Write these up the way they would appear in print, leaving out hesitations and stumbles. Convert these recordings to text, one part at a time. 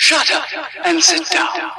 Shut up and sit down.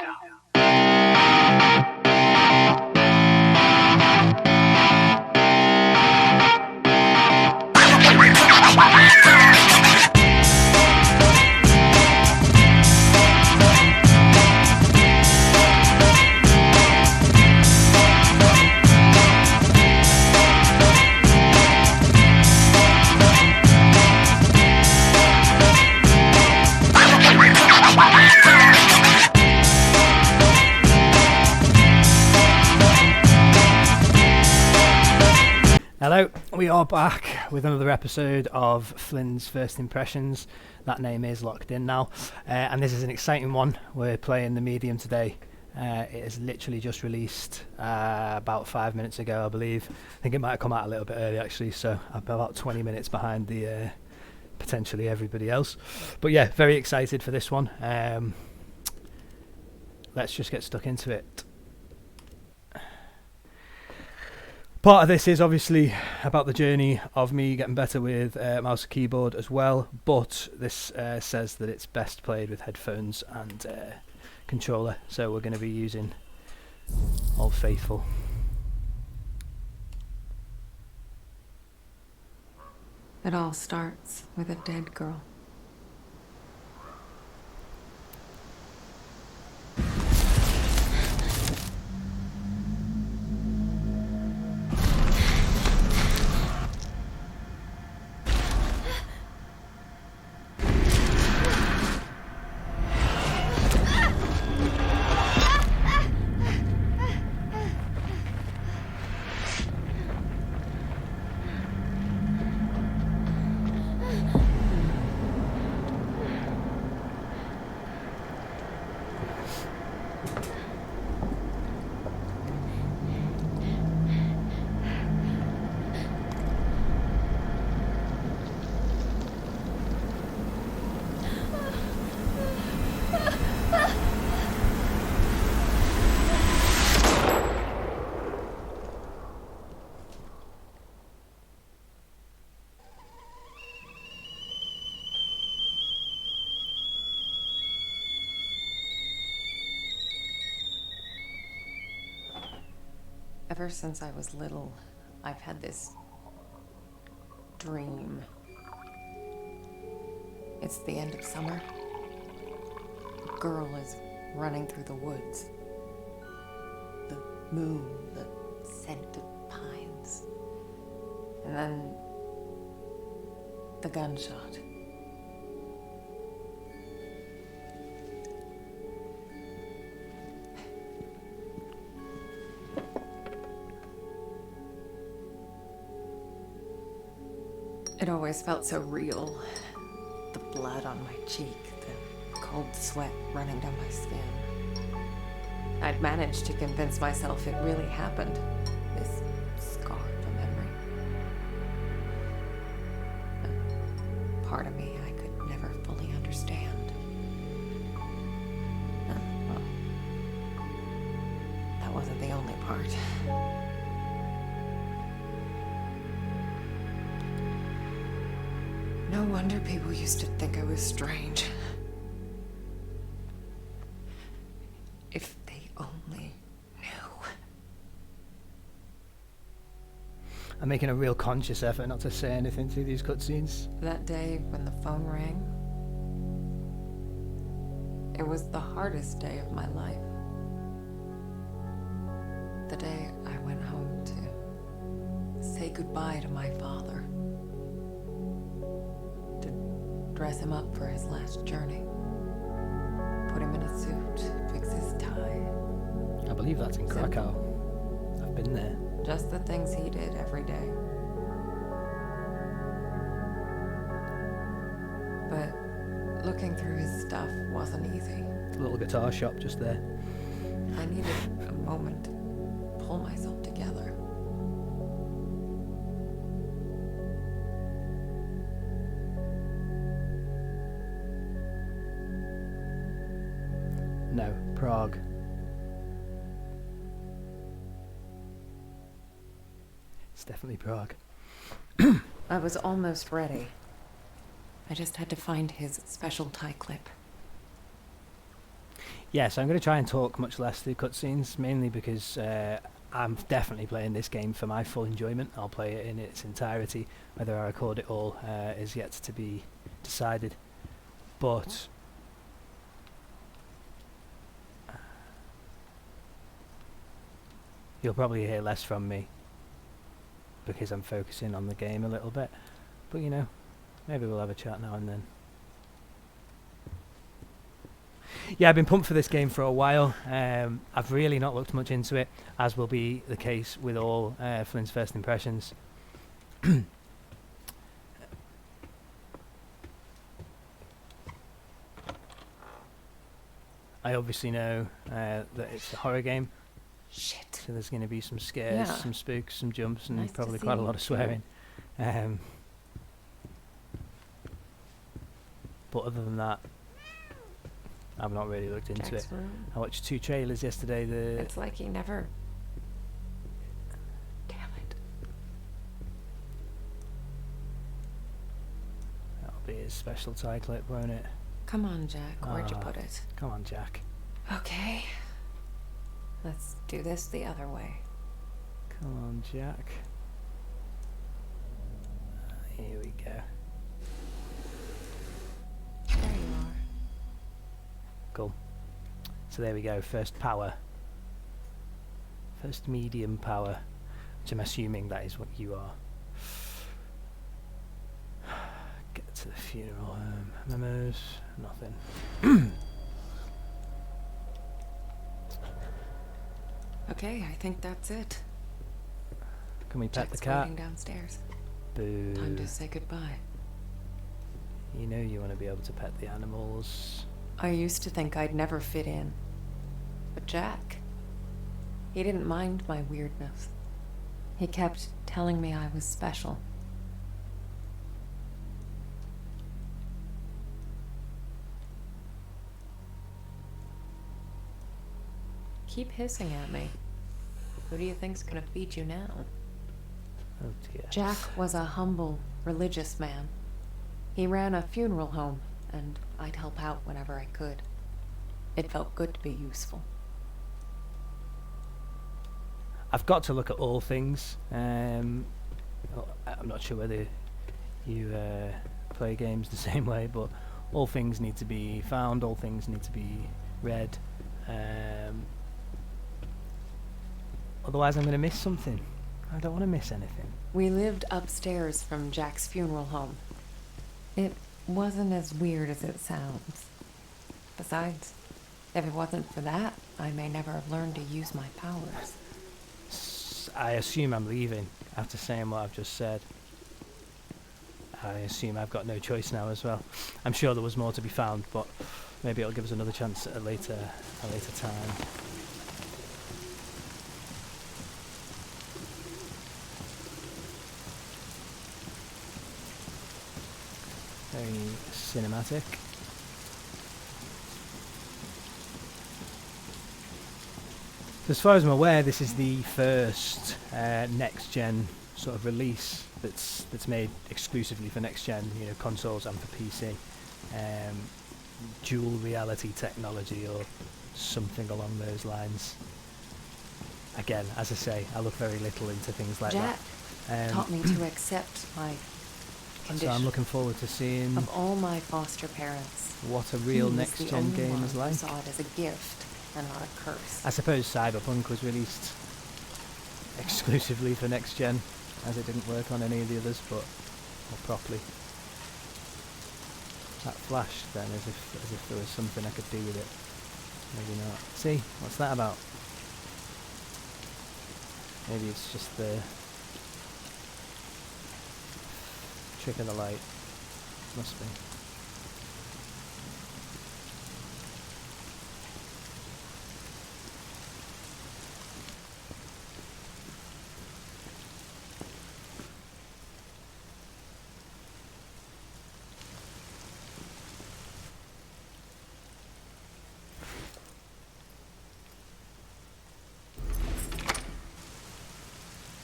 Hello, we are back with another episode of Flynn's First Impressions. That name is locked in now, and this is an exciting one. We're playing the medium today. It is literally just released about 5 minutes ago, I believe. I think it might have come out a little bit early actually, so I'm about 20 minutes behind the potentially everybody else. But yeah, very excited for this one. Let's just get stuck into it. Part of this is obviously about the journey of me getting better with mouse and keyboard as well, but this says that it's best played with headphones and controller, so we're going to be using Old Faithful. It all starts with a dead girl. Ever since I was little, I've had this dream. It's the end of summer. A girl is running through the woods. The moon, the scented pines. And then the gunshot. It always felt so real. The blood on my cheek, the cold sweat running down my skin. I'd managed to convince myself it really happened. This scar of a memory. A part of me I could never fully understand. Well, that wasn't the only part. No wonder people used to think I was strange. If they only knew. I'm making a real conscious effort not to say anything through these cutscenes. That day when the phone rang, it was the hardest day of my life. The day I went home to say goodbye to my father. Dress him up for his last journey. Put him in a suit, fix his tie. I believe that's in Krakow. I've been there. Just the things he did every day. But looking through his stuff wasn't easy. A little guitar shop just there. I needed a moment to pull myself together. No, Prague. It's definitely Prague. I was almost ready. I just had to find his special tie clip. Yeah, so I'm going to try and talk much less through cutscenes, mainly because I'm definitely playing this game for my full enjoyment. I'll play it in its entirety. Whether I record it all is yet to be decided. But you'll probably hear less from me because I'm focusing on the game a little bit. But you know, maybe we'll have a chat now and then. Yeah, I've been pumped for this game for a while. I've really not looked much into it, as will be the case with all Flynn's first impressions. I obviously know that it's a horror game. Shit. So there's going to be some scares, Yeah. some spooks, some jumps, and Nice to probably see quite a you lot of too. swearing. But other than that, I've not really looked into Jack's it. room. I watched 2 trailers yesterday. It's like he never. Damn it. That'll be his special tie clip, won't it? Come on, Jack. Where'd you Ah. put it? Come on, Jack. Okay. Let's do this the other way. Come on, Jack. Here we go. There you are. Cool. So there we go. First power. First medium power. Which I'm assuming that is what you are. Get to the funeral home. Memos. Nothing. Okay, I think that's it. Can we pet Jack's the cat? waiting downstairs. Boo. Time to say goodbye. You know you want to be able to pet the animals. I used to think I'd never fit in. But Jack, he didn't mind my weirdness. He kept telling me I was special. Keep hissing at me. Who do you think's gonna feed you now? Oh dear. Jack was a humble, religious man. He ran a funeral home, and I'd help out whenever I could. It felt good to be useful. I've got to look at all things. I'm not sure whether you play games the same way, but all things need to be found, all things need to be read. Otherwise I'm going to miss something. I don't want to miss anything. We lived upstairs from Jack's funeral home. It wasn't as weird as it sounds. Besides, if it wasn't for that, I may never have learned to use my powers. I assume I'm leaving after saying what I've just said. I assume I've got no choice now as well. I'm sure there was more to be found, but maybe it'll give us another chance at a later time. Very cinematic. So as far as I'm aware, this is the first next-gen sort of release that's made exclusively for next-gen, consoles and for PC. Dual reality technology or something along those lines. Again, as I say, I look very little into things like Jack that. taught me to accept my So condition. I'm looking forward to seeing Of all my foster parents, what a real he was the next-gen only game one is who like. saw it as a gift and not a curse. I suppose Cyberpunk was released exclusively for next gen, as it didn't work on any of the others, but more properly. That flashed then, as if there was something I could do with it. Maybe not. See, what's that about? Maybe it's just the trick of the light. Must be.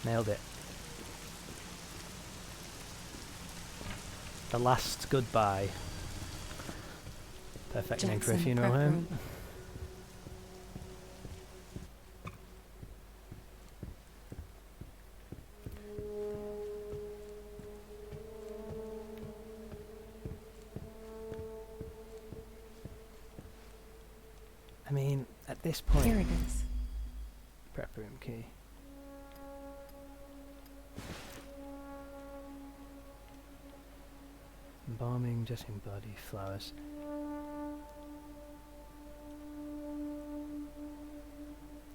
Nailed it. The last goodbye. Perfect name Jack's for a in the funeral prep home. room. I mean, at this point... Here it is. Prep room key. Embalming, dressing body, flowers.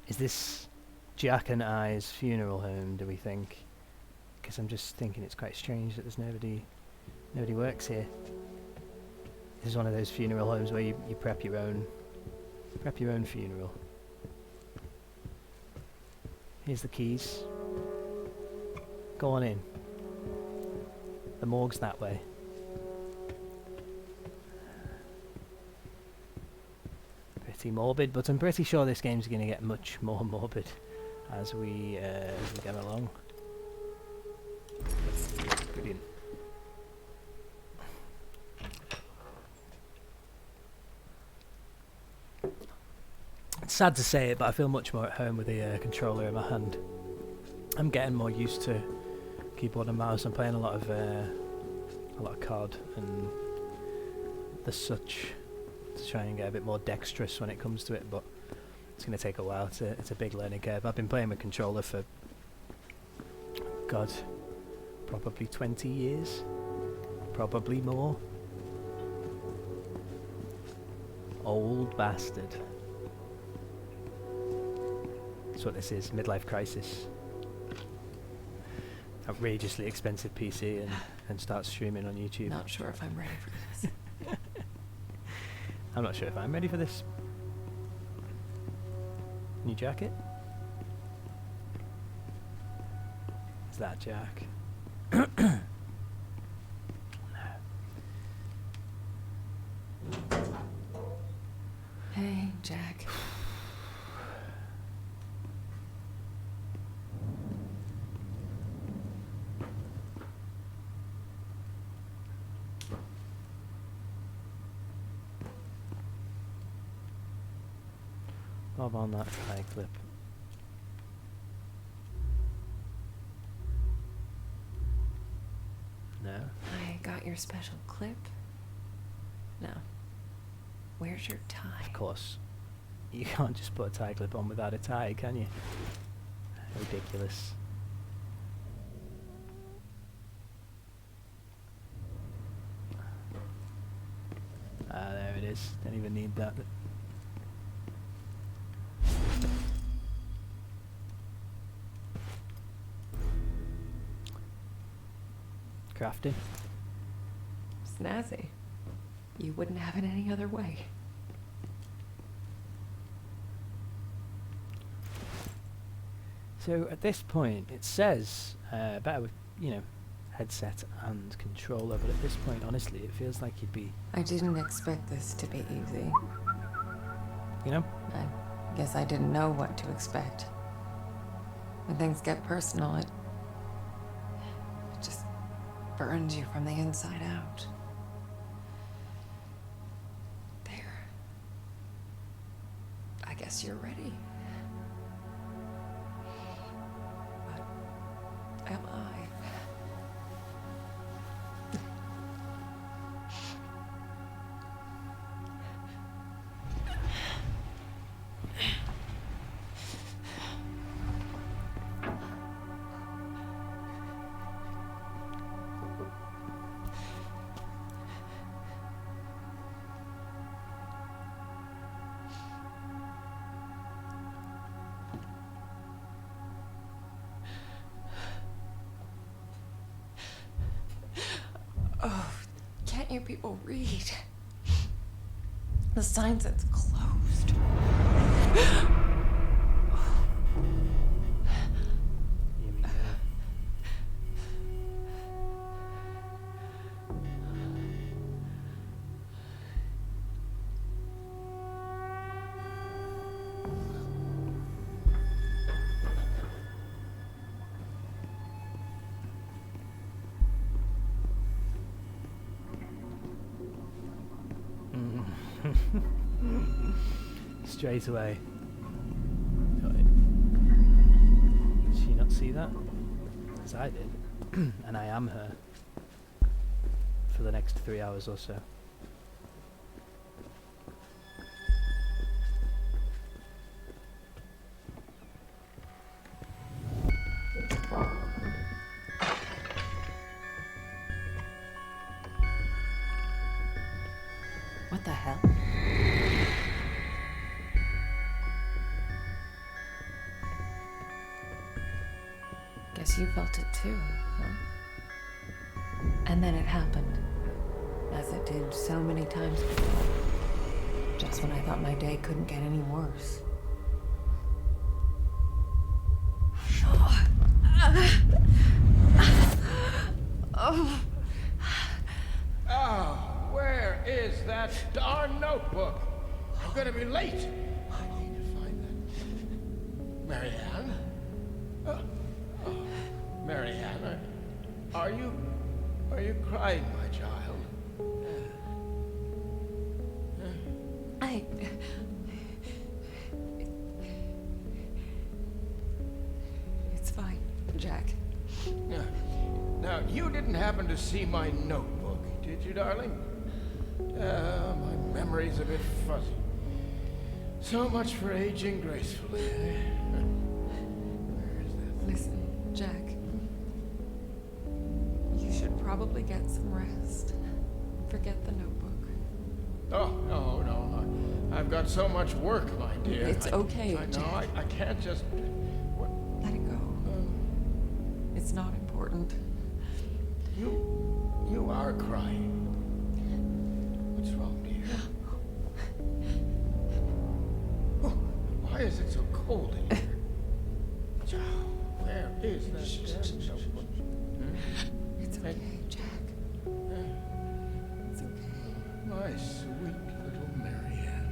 Is this Jack and I's funeral home, do we think? Because I'm just thinking it's quite strange that there's nobody works here. This is one of those funeral homes where you prep your own funeral. Here's the keys. Go on in. The morgue's that way. Pretty morbid, but I'm pretty sure this game's going to get much more morbid as we get along. Brilliant. It's sad to say it, but I feel much more at home with the controller in my hand. I'm getting more used to keyboard and mouse. I'm playing a lot of COD and the such to try and get a bit more dexterous when it comes to it, but it's going to take a while. It's a big learning curve. I've been playing with controller for, God, probably 20 years, probably more. Old bastard. That's what this is, midlife crisis. Outrageously expensive PC and start streaming on YouTube. Not sure if I'm ready for this. I'm not sure if I'm ready for this. New jacket? Is that Jack? No. Hey, Jack. Bob on that tie clip. No. I got your special clip. No. Where's your tie? Of course. You can't just put a tie clip on without a tie, can you? Ridiculous. Ah, there it is. Don't even need that. Crafting. Snazzy. You wouldn't have it any other way. So at this point, it says better with, headset and controller, but at this point, honestly, it feels like you'd be... I didn't expect this to be easy. I guess I didn't know what to expect. When things get personal, it just burns you from the inside out. There. I guess you're ready. But am I? Oh, can't you people read? The sign says closed. Here we go. Straight away. Got it. Did she not see that? Because I did. And I am her. For the next 3 hours or so. Guess you felt it too, huh? And then it happened, as it did so many times before. Just when I thought my day couldn't get any worse. Where is that darn notebook? I'm gonna be late. I need to find that. Marianne? Marianne, are you crying, my child? It's fine, Jack. Now, you didn't happen to see my notebook, did you, darling? My memory's a bit fuzzy. So much for aging gracefully. Where is that? Listen, Jack. You should probably get some rest. Forget the notebook. Oh, no. I've got so much work, my dear. It's okay, I know, Jack. I can't just... What? Let it go. It's not important. You are crying. What's wrong, dear? Oh, why is it so cold in here? Where is that damn notebook? It's okay, Jack. It's okay. My sweet little Marianne.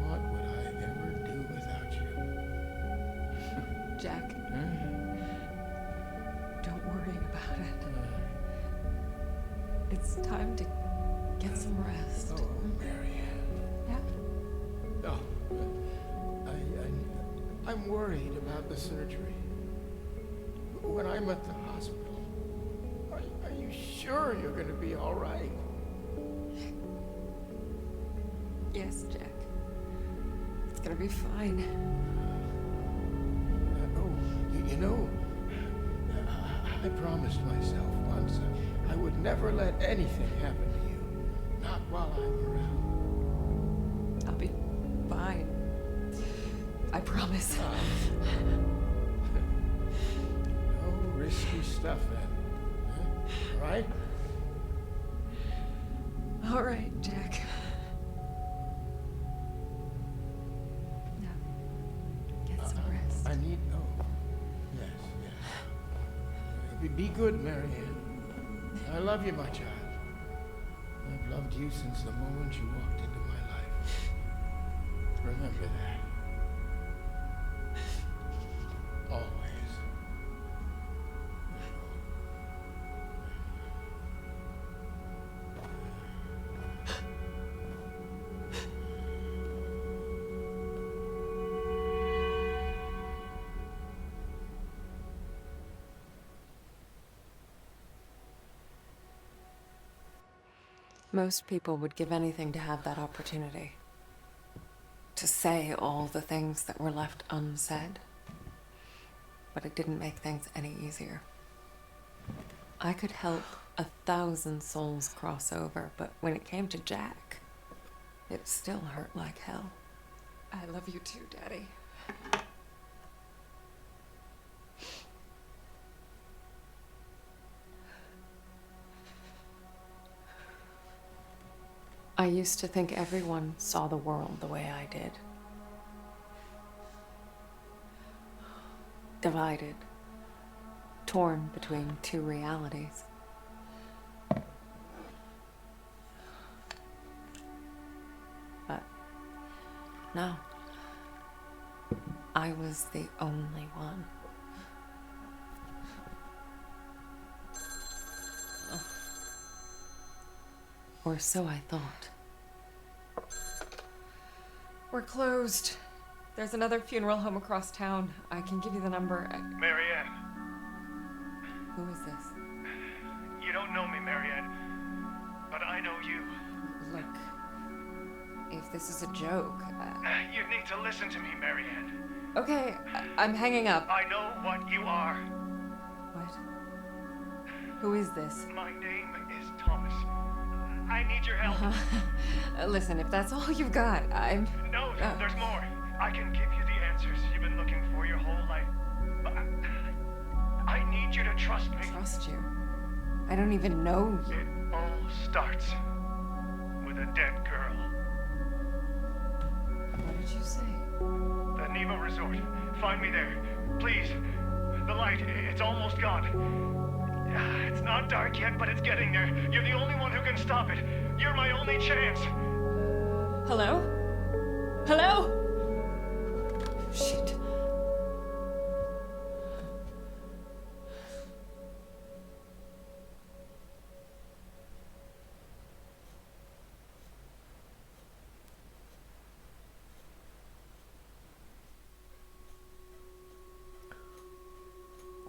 What would I ever do without you? Jack. Don't worry about it. It's time to get some rest. Oh, Marianne. Yeah? Oh, I'm worried about the surgery. When I'm at the hospital, are you sure you're going to be all right? Yes, Jack. It's gonna be fine. You know, I promised myself once I would never let anything happen to you. Not while I'm around. I'll be fine. I promise. No risky stuff then. Huh? All right? All right, Jack. Now, get some rest. I need... Oh, yes. Be good, Marianne. I love you, my child. I've loved you since the moment you walked into my life. Remember that. Always. Most people would give anything to have that opportunity. To say all the things that were left unsaid. But it didn't make things any easier. I could help 1,000 souls cross over, but when it came to Jack, it still hurt like hell. I love you too, Daddy. I used to think everyone saw the world the way I did. Divided, torn between two realities. But no, I was the only one. Or so I thought. We're closed. There's another funeral home across town. I can give you the number. Marianne. Who is this? You don't know me, Marianne. But I know you. Look, if this is a joke... You need to listen to me, Marianne. Okay, I'm hanging up. I know what you are. What? Who is this? My name is Thomas. I need your help. Listen, if that's all you've got, I'm... No, there's more. I can give you the answers you've been looking for your whole life. But want you to trust me. Trust you? I don't even know you. It all starts with a dead girl. What did you say? The Niwa resort. Find me there. Please. The light, it's almost gone. It's not dark yet, but it's getting there. You're the only one who can stop it. You're my only chance. Hello? Hello? Shit.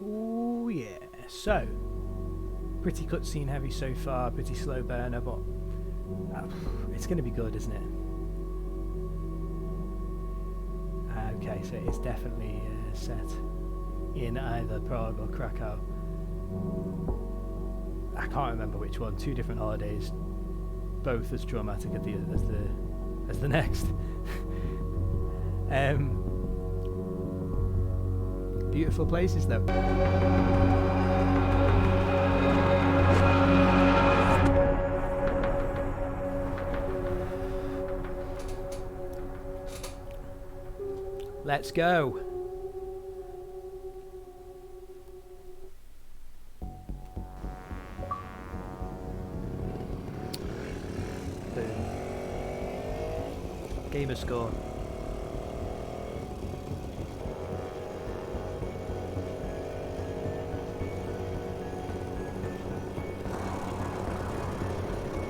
Oh yeah. So, pretty cutscene heavy so far, pretty slow burner, but it's going to be good, isn't it? Okay, so it's definitely set in either Prague or Krakow. I can't remember which one. Two different holidays, both as traumatic as the next. Beautiful places though. Let's go. Boom. Gamer score.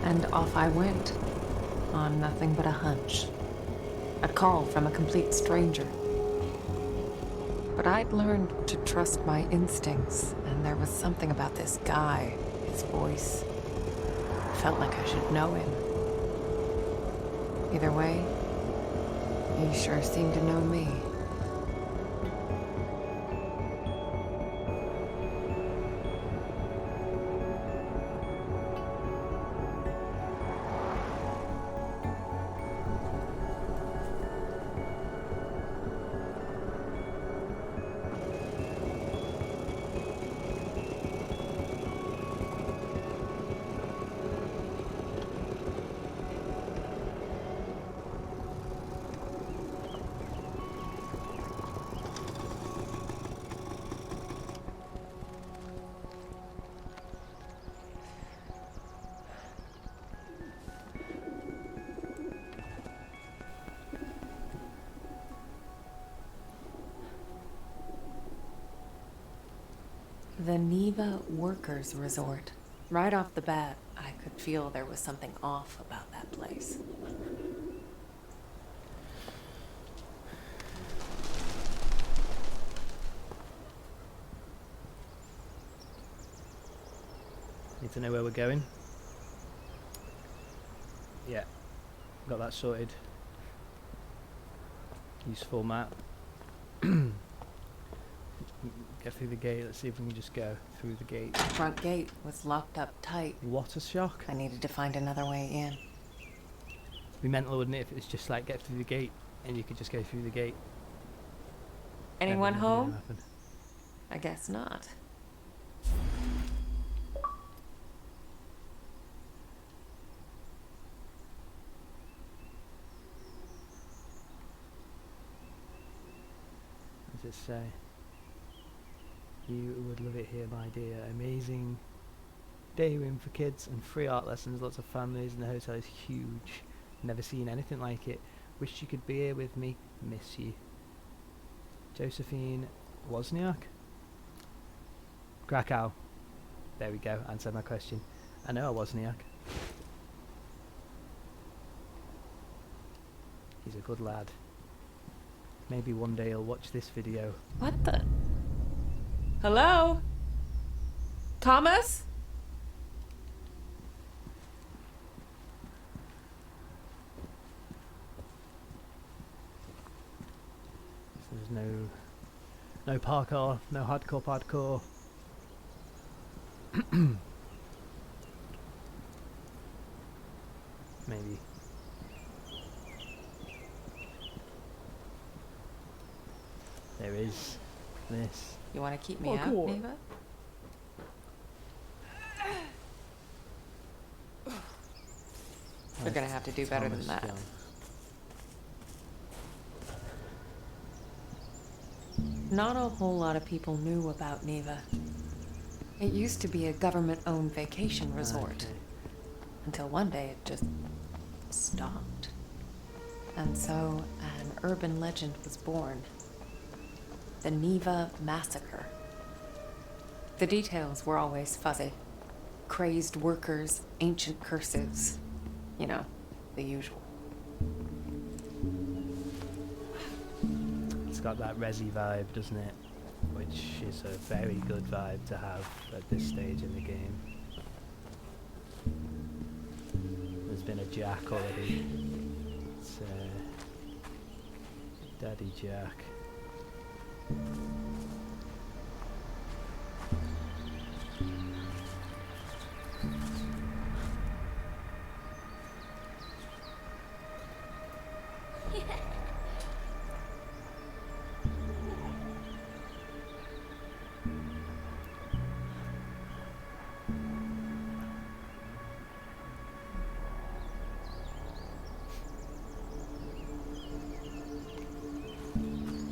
And off I went, on nothing but a hunch. A call from a complete stranger. But I'd learned to trust my instincts, and there was something about this guy, his voice. Felt like I should know him. Either way, he sure seemed to know me. The Niwa Workers Resort. Right off the bat, I could feel there was something off about that place. Need to know where we're going. Yeah, got that sorted. Useful map. Get through the gate. Let's see if we can just go through the gate. The front gate was locked up tight. What a shock. I needed to find another way in. It'd be mental, wouldn't it, if it was just like get through the gate and you could just go through the gate. Anyone Never knew home? what happened. I guess not. What does it say? You would love it here, my dear. Amazing day room for kids and free art lessons. Lots of families, and the hotel is huge. Never seen anything like it. Wish you could be here with me. Miss you. Josephine Wozniak? Krakow. There we go. Answered my question. I know a Wozniak. He's a good lad. Maybe one day he'll watch this video. What the? Hello? Thomas? There's no parkour, no hardcore. Maybe. There is this. You want to keep me Oh, out, cool. Niwa? They're gonna have to do better than Thomas that. John. Not a whole lot of people knew about Niwa. It used to be a government-owned vacation resort. Okay. Until one day it just stopped. And so an urban legend was born. The Niwa Massacre. The details were always fuzzy. Crazed workers, ancient curses. You know, the usual. It's got that resi vibe, doesn't it? Which is a very good vibe to have at this stage in the game. There's been a Jack already. It's Daddy Jack.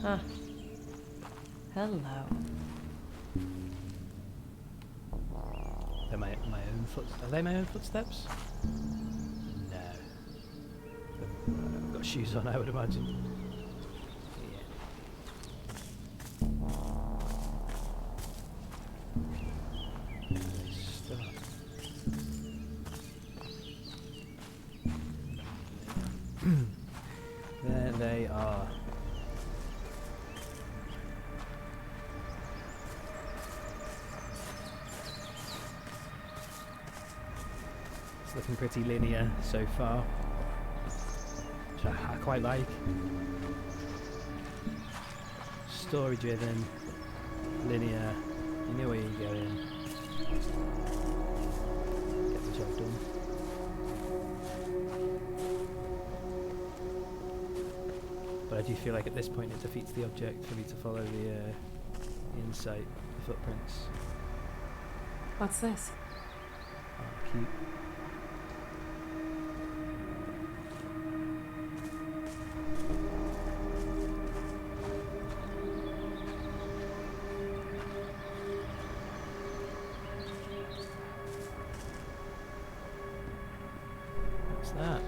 Huh. Hello. They're my own footsteps. Are they my own footsteps? No. I've got shoes on, I would imagine. Yeah. Stop. There they are. It's looking pretty linear so far, which I quite like. Story driven, linear, you know where you're going. Get the job done. But I do feel like at this point it defeats the object for me to follow the insight, the footprints. What's this? Oh, cute. What's that?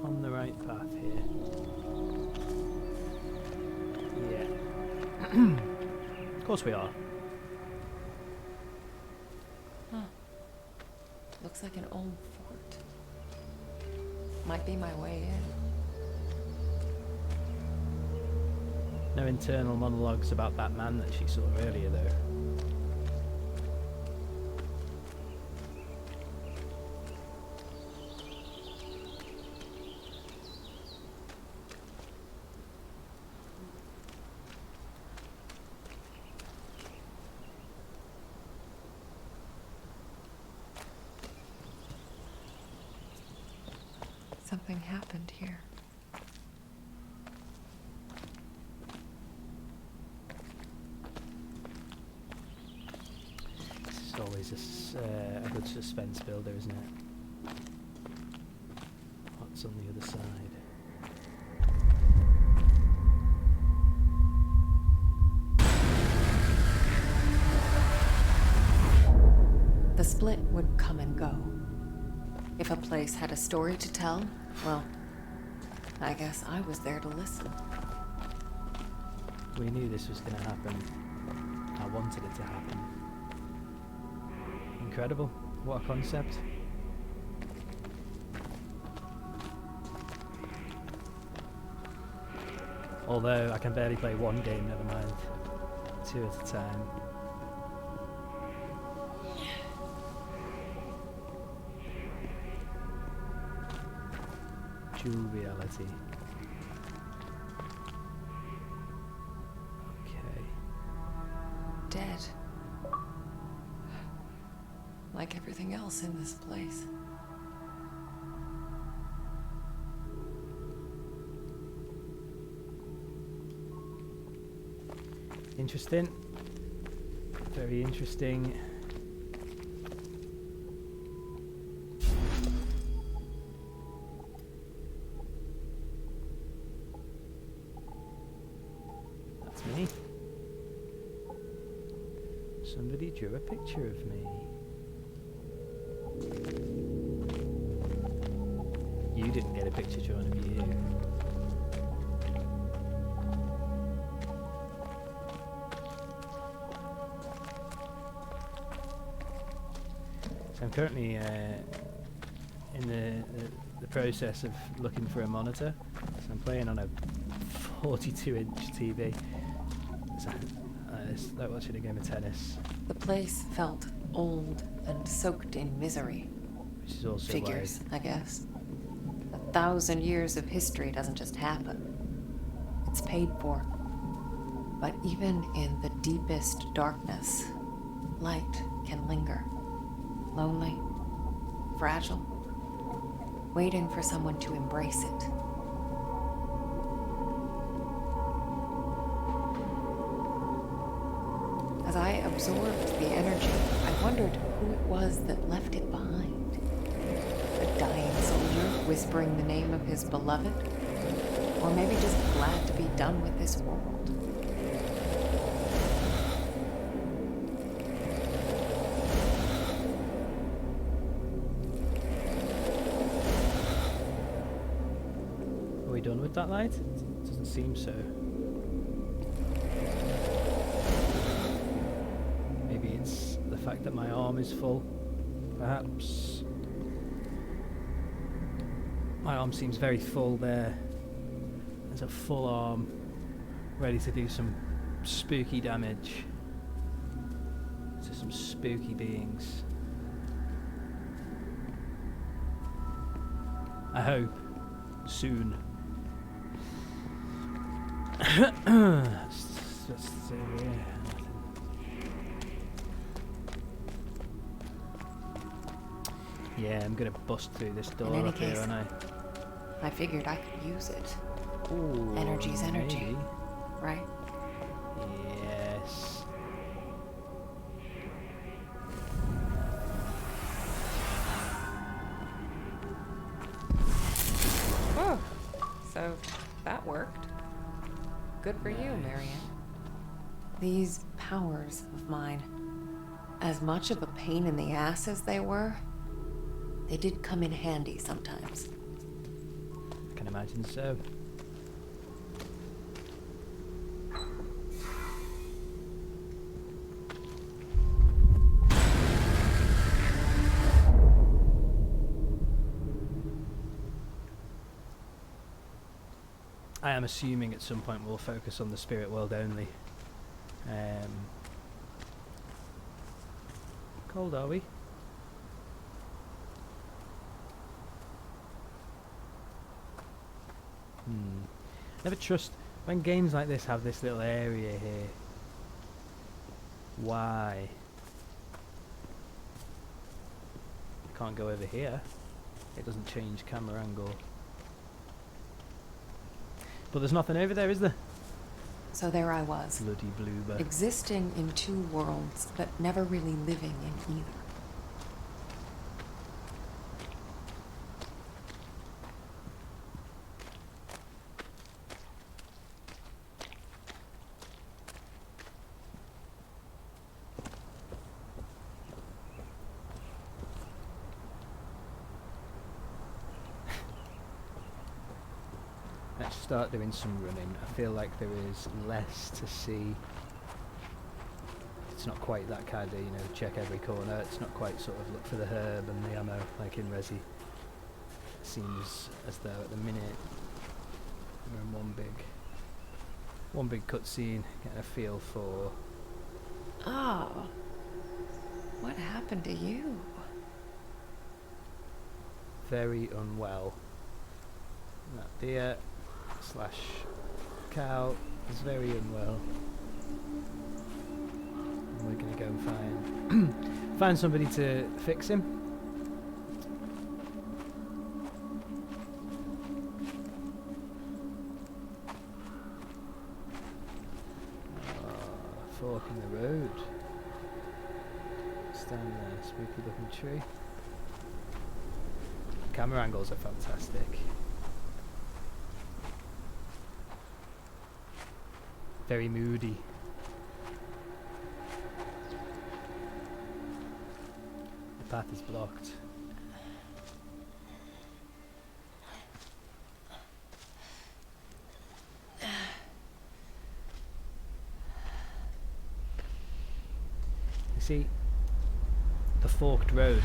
On the right path here. Yeah. Of course we are. Huh. Looks like an old fort. Might be my way in. No internal monologues about that man that she saw earlier though. Something happened here. This is always a good suspense builder, isn't it? What's on the other side? The split would come and go. If a place had a story to tell, well, I guess I was there to listen. We knew this was going to happen. I wanted it to happen. Incredible. What a concept. Although I can barely play one game, never mind. 2 at a time. Virtual reality. Okay. Dead. Like everything else in this place. Interesting. Very interesting. That's me. Somebody drew a picture of me. You didn't get a picture drawn of you. So I'm currently in the process of looking for a monitor. So I'm playing on a 42-inch TV. So it's like watching a game of tennis. The place felt old and soaked in misery. Which is also Figures, I guess. 1,000 years of history doesn't just happen. It's paid for. But even in the deepest darkness, light can linger. Lonely, fragile, waiting for someone to embrace it. As I absorbed the energy, I wondered who it was that left it behind. A dying soldier whispering the name of his beloved? Or maybe just glad to be done with this world? Are we done with that light? It doesn't seem so. Maybe it's the fact that my arm is full, perhaps. My arm seems very full there. There's a full arm, ready to do some spooky damage to some spooky beings. I hope soon. Yeah, I'm gonna bust through this door any up here, case, aren't I figured I could use it. I? Ooh, Energy's energy, maybe. right? Yes. Oh, so that worked. Good for you, Marion. These powers of mine, as much of a pain in the ass as they were, they did come in handy sometimes. I can imagine so. I am assuming at some point we'll focus on the spirit world only. Cold, are we? Never trust when games like this have this little area here. Why? Can't go over here. It doesn't change camera angle. But there's nothing over there, is there? So there I was, Bloody bloober. existing in two worlds, but never really living in either. Let's start doing some running. I feel like there is less to see. It's not quite that kind of, you know, check every corner. It's not quite sort of look for the herb and the ammo like in Resi. It seems as though at the minute we're in one big cutscene, getting a feel for. Oh. What happened to you? Very unwell. That deer slash cow is very unwell. And we're gonna go and find somebody to fix him. Fork in the road. Stand there, spooky looking tree. Camera angles are fantastic. Very moody. The path is blocked. You see, the forked road.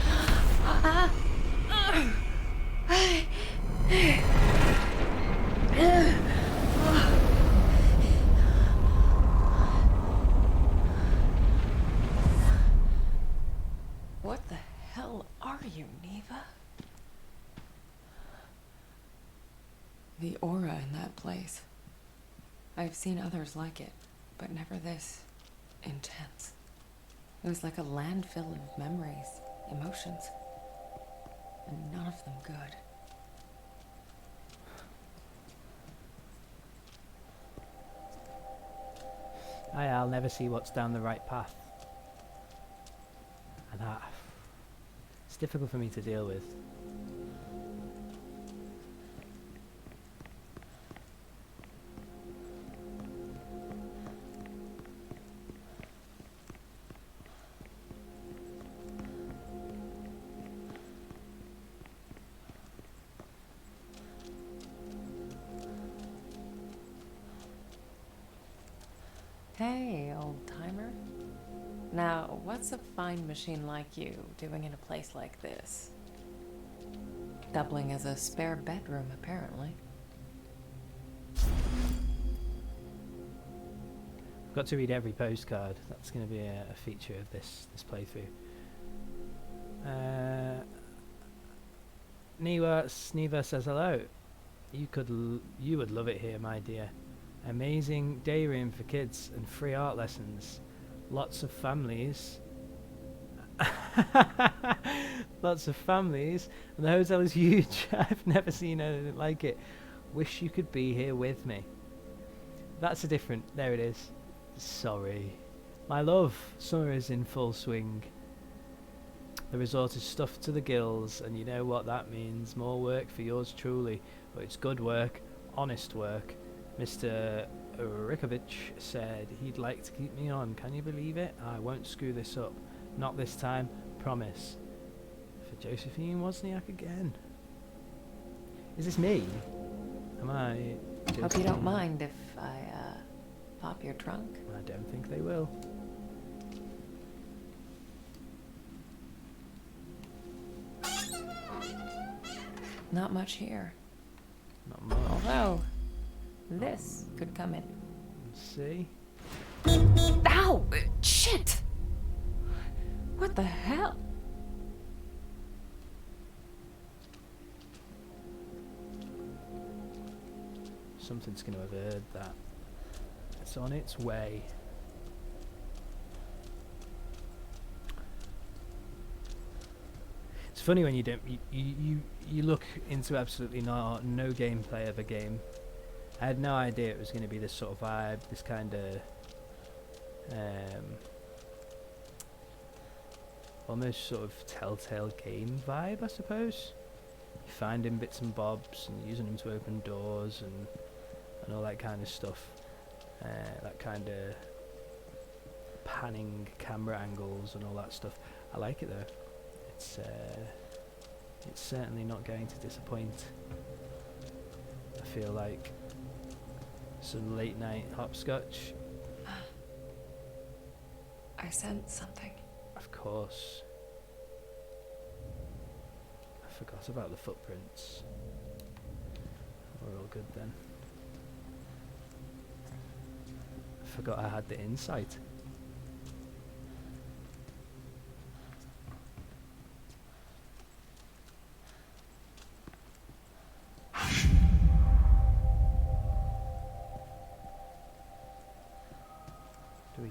What the hell are you, Niwa? The aura in that place. I've seen others like it, but never this intense. It was like a landfill of memories, emotions, and none of them good. I'll never see what's down the right path. And that, it's difficult for me to deal with. Hey, old-timer. Now, what's a fine machine like you doing in a place like this? Doubling as a spare bedroom, apparently. I've got to read every postcard. That's going to be a feature of this playthrough. Niwa says hello. You would love it here, my dear. Amazing day room for kids and free art lessons. Lots of families. Lots of families. And the hotel is huge. I've never seen anything like it. Wish you could be here with me. That's a different... There it is. Sorry. My love, summer is in full swing. The resort is stuffed to the gills, and you know what that means. More work for yours truly. But it's good work. Honest work. Mr. Rikovich said he'd like to keep me on. Can you believe it? I won't screw this up. Not this time. Promise. For Josephine Wozniak again. Is this me? Am I... Hope you don't mind if I, pop your trunk. I don't think they will. Not much here. Not much. Although, this could come in. Let's see. Ow! Shit! What the hell? Something's going to have heard that. It's on its way. It's funny when you don't you look into absolutely no gameplay of a game. I had no idea it was going to be this sort of vibe, this kind of almost sort of telltale game vibe, I suppose. You finding bits and bobs and using them to open doors and all that kind of stuff. That kind of panning camera angles and all that stuff. I like it though. It's certainly not going to disappoint. I feel like some late night hopscotch. I sense something. Of course. I forgot about the footprints. We're all good then. I forgot I had the insight.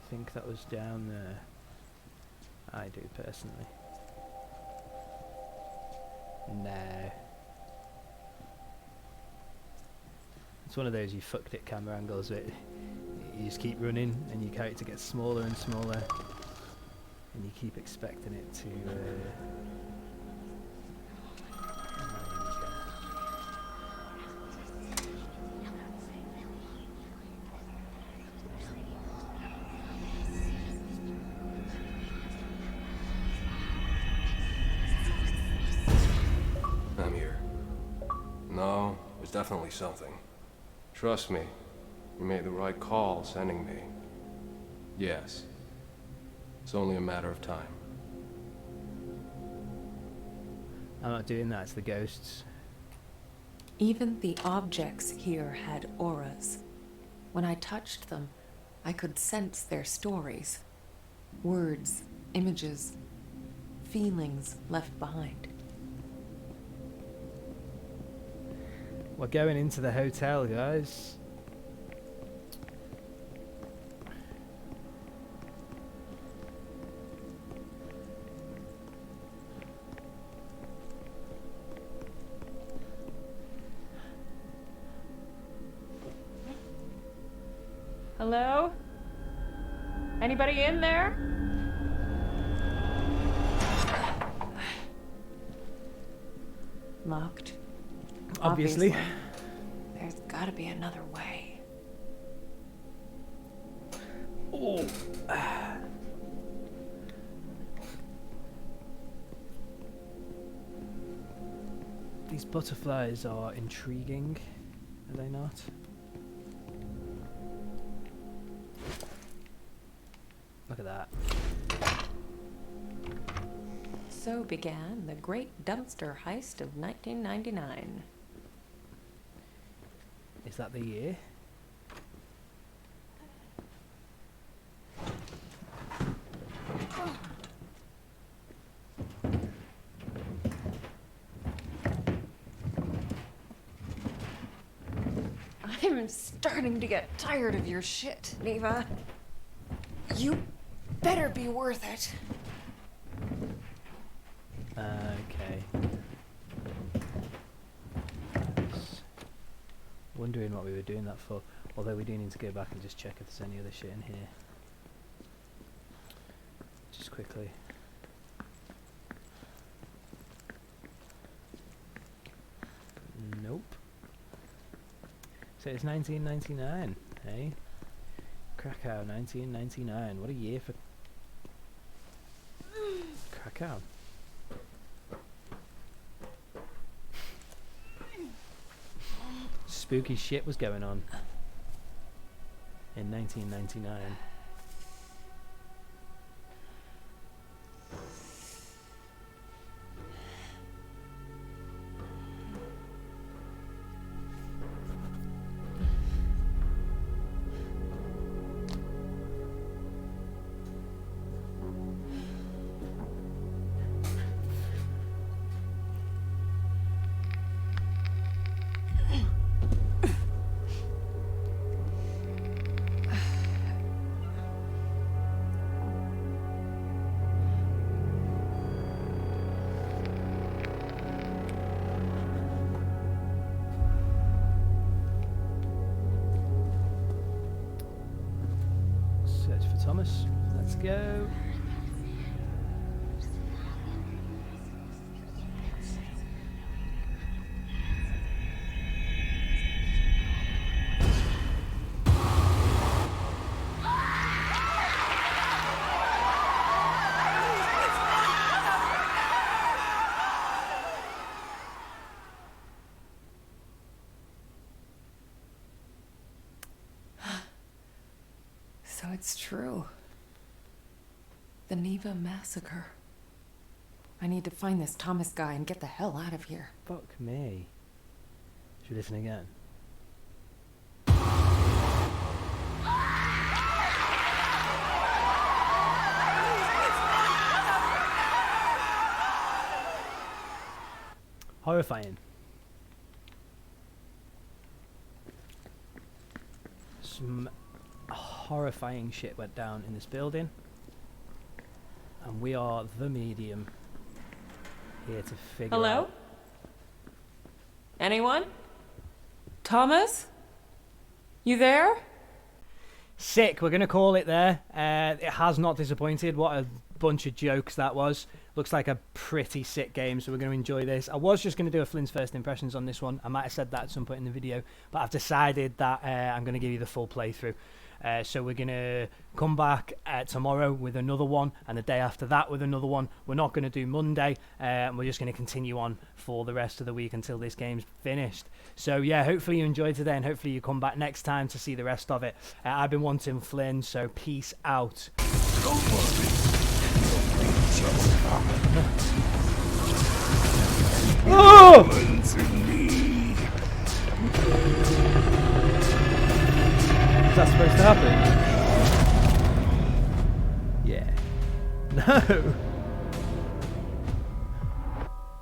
think that was down there. I do, personally. No. It's one of those you fucked it camera angles that you just keep running and your character gets smaller and smaller and you keep expecting it to I'm here. No, there's definitely something. Trust me, you made the right call sending me. Yes. It's only a matter of time. I'm not doing that, it's the ghosts. Even the objects here had auras. When I touched them, I could sense their stories. Words, images, feelings left behind. We're going into the hotel, guys. Hello? Anybody in there? Locked. Obviously. There's gotta be another way. Oh. These butterflies are intriguing, are they not? Look at that. So began the great dumpster heist of 1999. Is that the year? I'm starting to get tired of your shit, Niwa. You better be worth it. Okay. Wondering what we were doing that for. Although we do need to go back and just check if there's any other shit in here. Just quickly. Nope. So it's 1999, hey? Krakow, 1999. What a year for Krakow. Spooky shit was going on in 1999. Search for Thomas. Let's go. So it's true. The Niwa massacre. I need to find this Thomas guy and get the hell out of here. Fuck me. Should we listen again? Horrifying. horrifying shit went down in this building. And we are the medium here to figure Hello? out. Anyone? Thomas? You there? Sick, we're going to call it there. It has not disappointed. What a bunch of jokes that was. Looks like a pretty sick game, so we're going to enjoy this. I was just going to do a Flynn's first impressions on this one. I might have said that at some point in the video, but I've decided that I'm going to give you the full playthrough. So we're going to come back tomorrow with another one, and the day after that with another one. We're not going to do Monday, and we're just going to continue on for the rest of the week until this game's finished. So yeah, hopefully you enjoyed today, and hopefully you come back next time to see the rest of it. I've been wanting Flynn, so peace out. Oh! Is that supposed to happen? Yeah. No.